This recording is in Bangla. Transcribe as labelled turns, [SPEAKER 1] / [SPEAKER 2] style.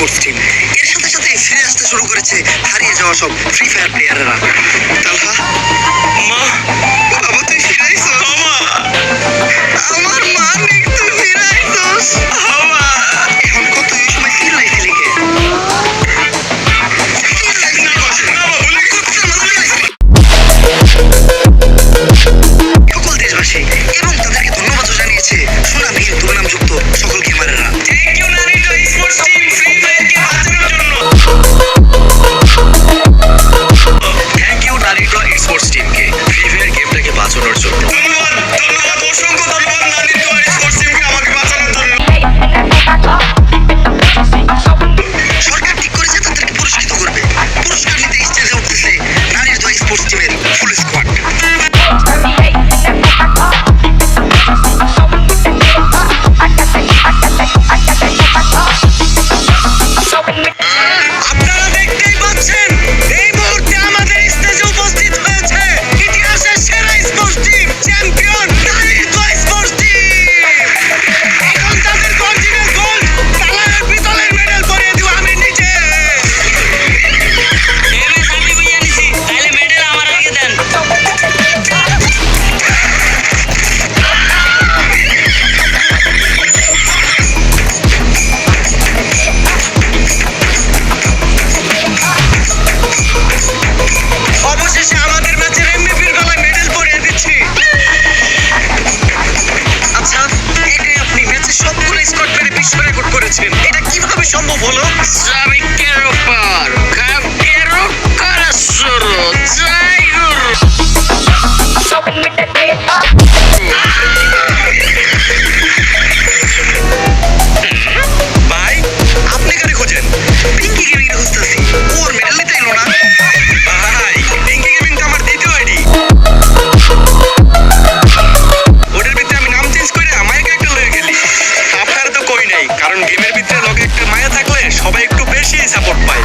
[SPEAKER 1] Sports team. এর সাথে সাথে ফিরে আসতে শুরু করেছে হারিয়ে যাওয়া সব ফ্রি ফায়ার প্লেয়াররা। তালহা, মা, বাবা তুই ফিরে আইছস? আমার মানিক তুই ফিরে আইছস? এখন কত এই সময় ফিল লাইফ লিখে সকল দেশবাসী এবং তাদেরকে ধন্যবাদ জানিয়েছে সুনামহীন দুর্নামযুক্ত সকল গেমাররা। Thank you Naruto sports team free ফায়ারকে বাঁচানোর জন্য। থ্যাংক ইউ নারুটো স্পোর্টস টিমকে ফ্রি ফায়ার গেমটাকে বাঁচানোর জন্য। ধন্যবাদ, ধন্যবাদ, অসংখ্য ধন্যবাদ নারুটো স্পোর্টস টিমকে আমাকে বাঁচানোর জন্য। সরকার ঠিক করেছে তাদেরকে পুরস্কৃত করবে। পুরস্কার নিতে স্টেজে উঠতেছে নারুটো স্পোর্টস টিমের ফুল স্কোয়াড। আপনারা দেখতেই পাচ্ছেন এই মুহূর্তে আমাদের স্টেজে উপস্থিত হয়েছে ইতিহাসের সেরা sports team, champion Naruto sports team. এখন তাদের কন্টিনিউ গোল্ড কালারের পিতলের মেডেল পরিয়ে দিব আমি নিজে।
[SPEAKER 2] এমএস আমি বুঝে নিছি, তাহলে মেডেল আমার আগে দেন।
[SPEAKER 1] অবশেষে আমাদের ম্যাচের এমভিপির গলায় মেডেল পরিয়ে দিচ্ছি। আচ্ছা, এটাই আপনি ম্যাচের সবগুলো স্কোয়াড মেরে বিশ্ব রেকর্ড করেছেন, এটা কিভাবে সম্ভব হলো?
[SPEAKER 2] Sabe quiero par, quiero corazón, Tiger.
[SPEAKER 1] ভাই, আপনি কারে খোঁজেন? পিঙ্কি গেমিং এর খুঁজতেছি। ওর মেডেল নিতে এলো না। ভাই, পিঙ্কি গেমিং তো আমার দ্বিতীয় আইডি। ওটার ভিতরে আমি নাম চেঞ্জ করে মায়াকে একটা লয়ে গেলি। আপনার তো কই নাই, কারণ গেমের ভিতরে লগে একটা মায়া থাকলে সবাই একটু বেশি সাপোর্ট পায়।